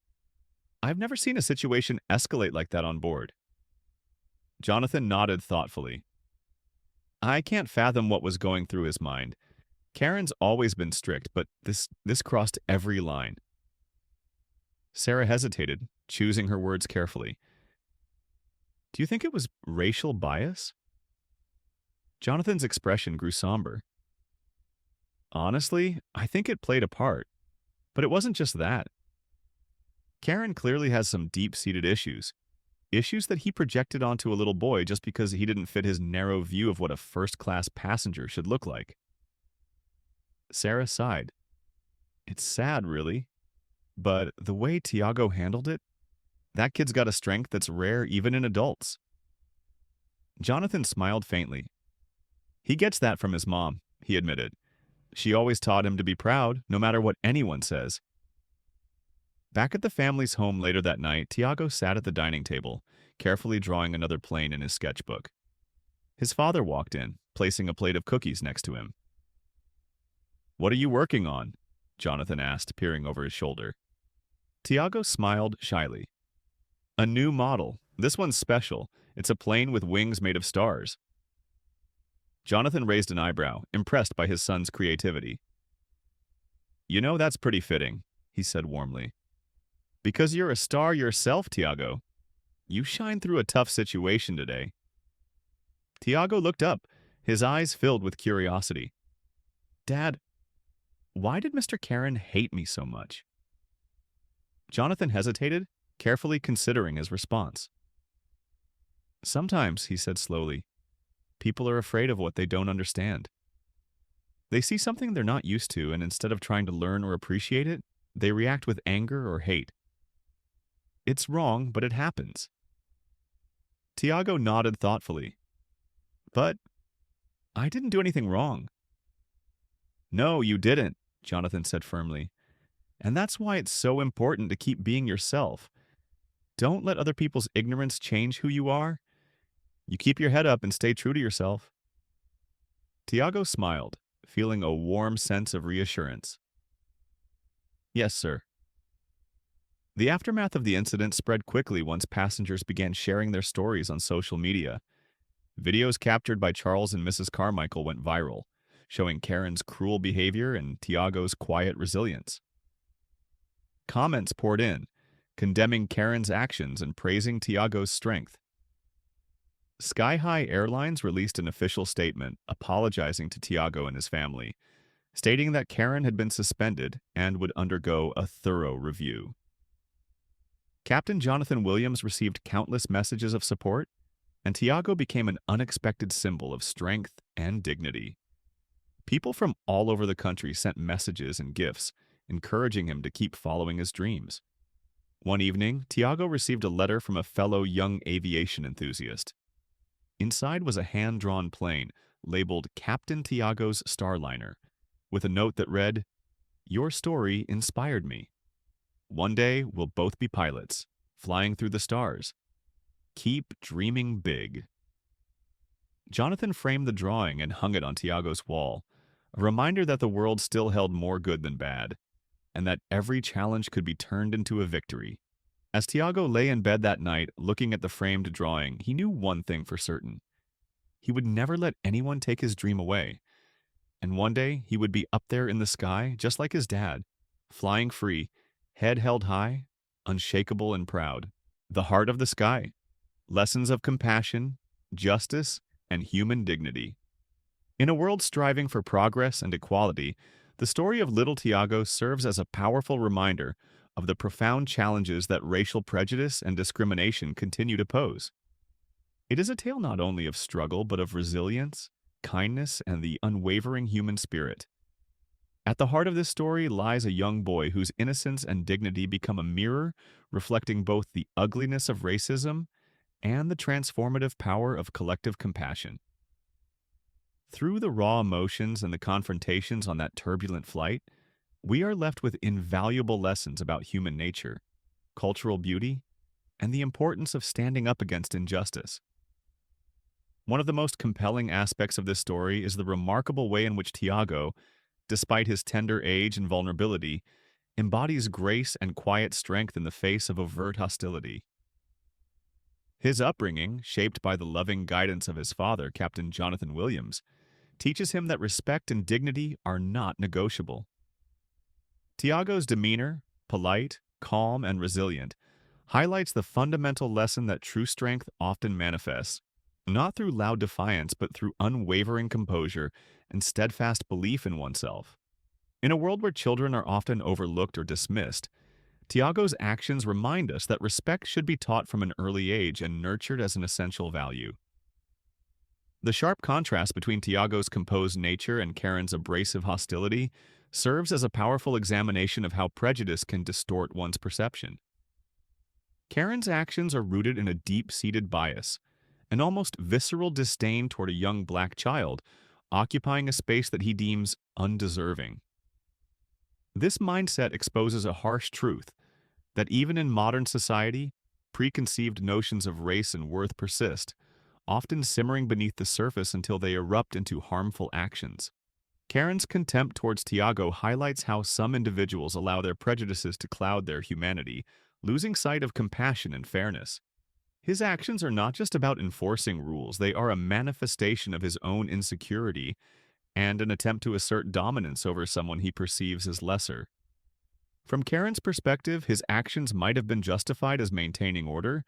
"I've never seen a situation escalate like that on board." Jonathan nodded thoughtfully. "I can't fathom what was going through his mind. Karen's always been strict, but this crossed every line." Sarah hesitated, choosing her words carefully. "Do you think it was racial bias?" Jonathan's expression grew somber. "Honestly, I think it played a part. But it wasn't just that. Karen clearly has some deep-seated issues. Issues that he projected onto a little boy just because he didn't fit his narrow view of what a first-class passenger should look like." Sarah sighed. "It's sad, really. But the way Tiago handled it, that kid's got a strength that's rare even in adults." Jonathan smiled faintly. "He gets that from his mom," he admitted. "She always taught him to be proud, no matter what anyone says." Back at the family's home later that night, Tiago sat at the dining table, carefully drawing another plane in his sketchbook. His father walked in, placing a plate of cookies next to him. "What are you working on?" Jonathan asked, peering over his shoulder. Tiago smiled shyly. "A new model. This one's special. It's a plane with wings made of stars." Jonathan raised an eyebrow, impressed by his son's creativity. "You know, that's pretty fitting," he said warmly. "Because you're a star yourself, Tiago. You shine through a tough situation today." Tiago looked up, his eyes filled with curiosity. "Dad, why did Mr. Karen hate me so much?" Jonathan hesitated, carefully considering his response. "Sometimes," he said slowly, "people are afraid of what they don't understand. They see something they're not used to, and instead of trying to learn or appreciate it, they react with anger or hate. It's wrong, but it happens." Tiago nodded thoughtfully. "But I didn't do anything wrong." "No, you didn't," Jonathan said firmly. "And that's why it's so important to keep being yourself. Don't let other people's ignorance change who you are. You keep your head up and stay true to yourself." Tiago smiled, feeling a warm sense of reassurance. "Yes, sir." The aftermath of the incident spread quickly once passengers began sharing their stories on social media. Videos captured by Charles and Mrs. Carmichael went viral, showing Karen's cruel behavior and Tiago's quiet resilience. Comments poured in, condemning Karen's actions and praising Tiago's strength. Sky High Airlines released an official statement apologizing to Tiago and his family, stating that Karen had been suspended and would undergo a thorough review. Captain Jonathan Williams received countless messages of support, and Tiago became an unexpected symbol of strength and dignity. People from all over the country sent messages and gifts, encouraging him to keep following his dreams. One evening, Tiago received a letter from a fellow young aviation enthusiast. Inside was a hand-drawn plane labeled Captain Tiago's Starliner, with a note that read, "Your story inspired me. One day we'll both be pilots, flying through the stars. Keep dreaming big." Jonathan framed the drawing and hung it on Tiago's wall, a reminder that the world still held more good than bad, and that every challenge could be turned into a victory. As Tiago lay in bed that night, looking at the framed drawing, he knew one thing for certain. He would never let anyone take his dream away. And one day, he would be up there in the sky, just like his dad, flying free, Head held high, unshakable and proud. The heart of the sky. Lessons of compassion, justice, and human dignity. In a world striving for progress and equality, the story of little Tiago serves as a powerful reminder of the profound challenges that racial prejudice and discrimination continue to pose. It is a tale not only of struggle but of resilience, kindness, and the unwavering human spirit. At the heart of this story lies a young boy whose innocence and dignity become a mirror reflecting both the ugliness of racism and the transformative power of collective compassion. Through the raw emotions and the confrontations on that turbulent flight, we are left with invaluable lessons about human nature, cultural beauty, and the importance of standing up against injustice. One of the most compelling aspects of this story is the remarkable way in which Tiago, despite his tender age and vulnerability, embodies grace and quiet strength in the face of overt hostility. His upbringing, shaped by the loving guidance of his father, Captain Jonathan Williams, teaches him that respect and dignity are not negotiable. Tiago's demeanor, polite, calm, and resilient, highlights the fundamental lesson that true strength often manifests, not through loud defiance but through unwavering composure and steadfast belief in oneself. In a world where children are often overlooked or dismissed, Tiago's actions remind us that respect should be taught from an early age and nurtured as an essential value. The sharp contrast between Tiago's composed nature and Karen's abrasive hostility serves as a powerful examination of how prejudice can distort one's perception. Karen's actions are rooted in a deep-seated bias, an almost visceral disdain toward a young black child, occupying a space that he deems undeserving. This mindset exposes a harsh truth that even in modern society, preconceived notions of race and worth persist, often simmering beneath the surface until they erupt into harmful actions. Karen's contempt towards Tiago highlights how some individuals allow their prejudices to cloud their humanity, losing sight of compassion and fairness. His actions are not just about enforcing rules, they are a manifestation of his own insecurity and an attempt to assert dominance over someone he perceives as lesser. From Karen's perspective, his actions might have been justified as maintaining order,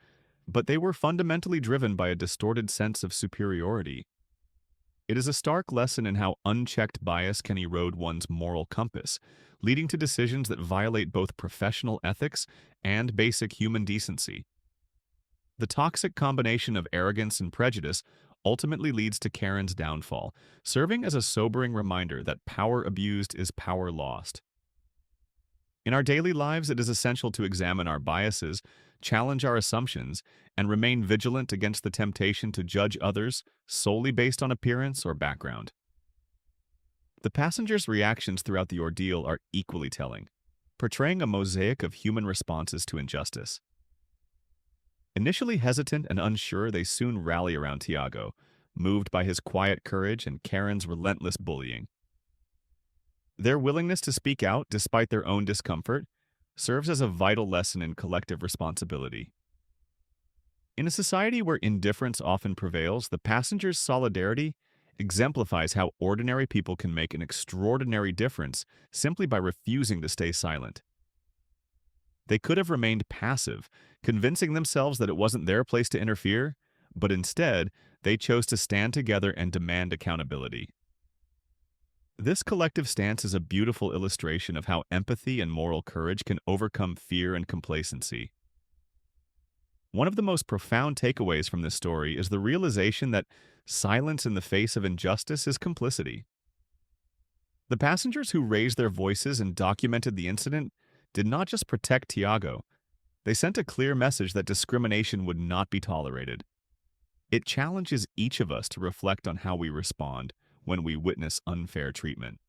but they were fundamentally driven by a distorted sense of superiority. It is a stark lesson in how unchecked bias can erode one's moral compass, leading to decisions that violate both professional ethics and basic human decency. The toxic combination of arrogance and prejudice ultimately leads to Karen's downfall, serving as a sobering reminder that power abused is power lost. In our daily lives, it is essential to examine our biases, challenge our assumptions, and remain vigilant against the temptation to judge others solely based on appearance or background. The passengers' reactions throughout the ordeal are equally telling, portraying a mosaic of human responses to injustice. Initially hesitant and unsure, they soon rally around Tiago, moved by his quiet courage and Karen's relentless bullying. Their willingness to speak out despite their own discomfort serves as a vital lesson in collective responsibility. In a society where indifference often prevails, the passengers' solidarity exemplifies how ordinary people can make an extraordinary difference simply by refusing to stay silent. They could have remained passive, convincing themselves that it wasn't their place to interfere, but instead, they chose to stand together and demand accountability. This collective stance is a beautiful illustration of how empathy and moral courage can overcome fear and complacency. One of the most profound takeaways from this story is the realization that silence in the face of injustice is complicity. The passengers who raised their voices and documented the incident did not just protect Tiago, they sent a clear message that discrimination would not be tolerated. It challenges each of us to reflect on how we respond when we witness unfair treatment.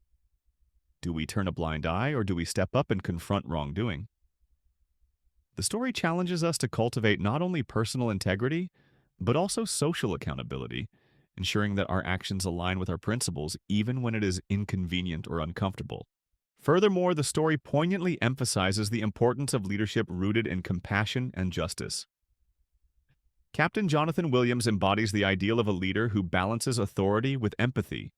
Do we turn a blind eye or do we step up and confront wrongdoing? The story challenges us to cultivate not only personal integrity, but also social accountability, ensuring that our actions align with our principles even when it is inconvenient or uncomfortable. Furthermore, the story poignantly emphasizes the importance of leadership rooted in compassion and justice. Captain Jonathan Williams embodies the ideal of a leader who balances authority with empathy.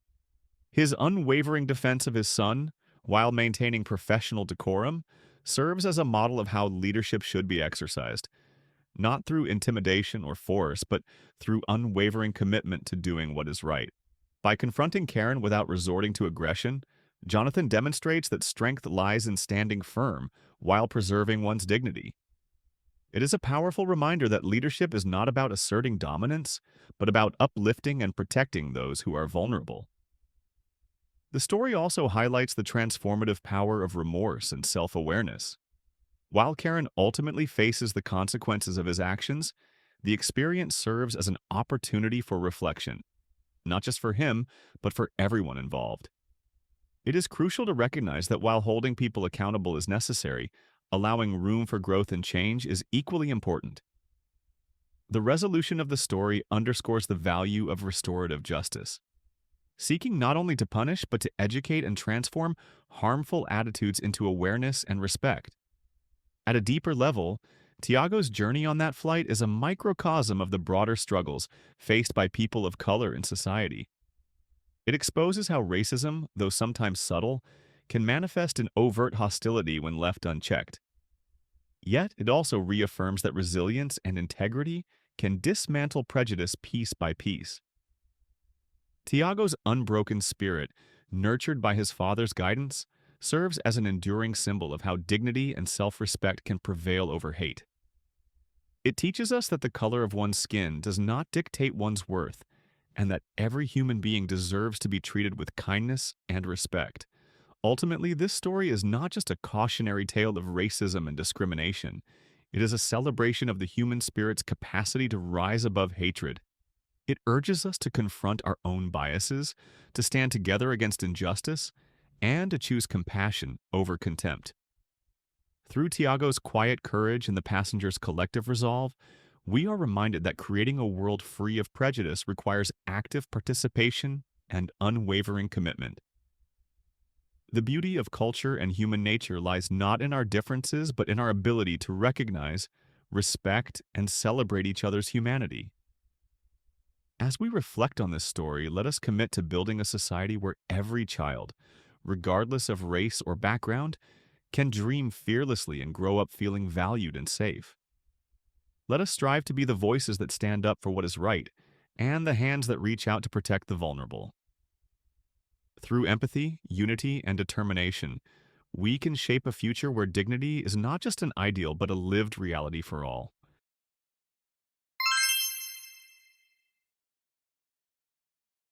His unwavering defense of his son, while maintaining professional decorum, serves as a model of how leadership should be exercised, not through intimidation or force, but through unwavering commitment to doing what is right. By confronting Karen without resorting to aggression, Jonathan demonstrates that strength lies in standing firm while preserving one's dignity. It is a powerful reminder that leadership is not about asserting dominance, but about uplifting and protecting those who are vulnerable. The story also highlights the transformative power of remorse and self-awareness. While Karen ultimately faces the consequences of his actions, the experience serves as an opportunity for reflection, not just for him, but for everyone involved. It is crucial to recognize that while holding people accountable is necessary, allowing room for growth and change is equally important. The resolution of the story underscores the value of restorative justice, seeking not only to punish but to educate and transform harmful attitudes into awareness and respect. At a deeper level, Tiago's journey on that flight is a microcosm of the broader struggles faced by people of color in society. It exposes how racism, though sometimes subtle, can manifest in overt hostility when left unchecked. Yet, it also reaffirms that resilience and integrity can dismantle prejudice piece by piece. Tiago's unbroken spirit, nurtured by his father's guidance, serves as an enduring symbol of how dignity and self-respect can prevail over hate. It teaches us that the color of one's skin does not dictate one's worth, and that every human being deserves to be treated with kindness and respect. Ultimately, this story is not just a cautionary tale of racism and discrimination. It is a celebration of the human spirit's capacity to rise above hatred. It urges us to confront our own biases, to stand together against injustice, and to choose compassion over contempt. Through Tiago's quiet courage and the passenger's collective resolve, we are reminded that creating a world free of prejudice requires active participation and unwavering commitment. The beauty of culture and human nature lies not in our differences, but in our ability to recognize, respect, and celebrate each other's humanity. As we reflect on this story, let us commit to building a society where every child, regardless of race or background, can dream fearlessly and grow up feeling valued and safe. Let us strive to be the voices that stand up for what is right and the hands that reach out to protect the vulnerable. Through empathy, unity, and determination, we can shape a future where dignity is not just an ideal but a lived reality for all.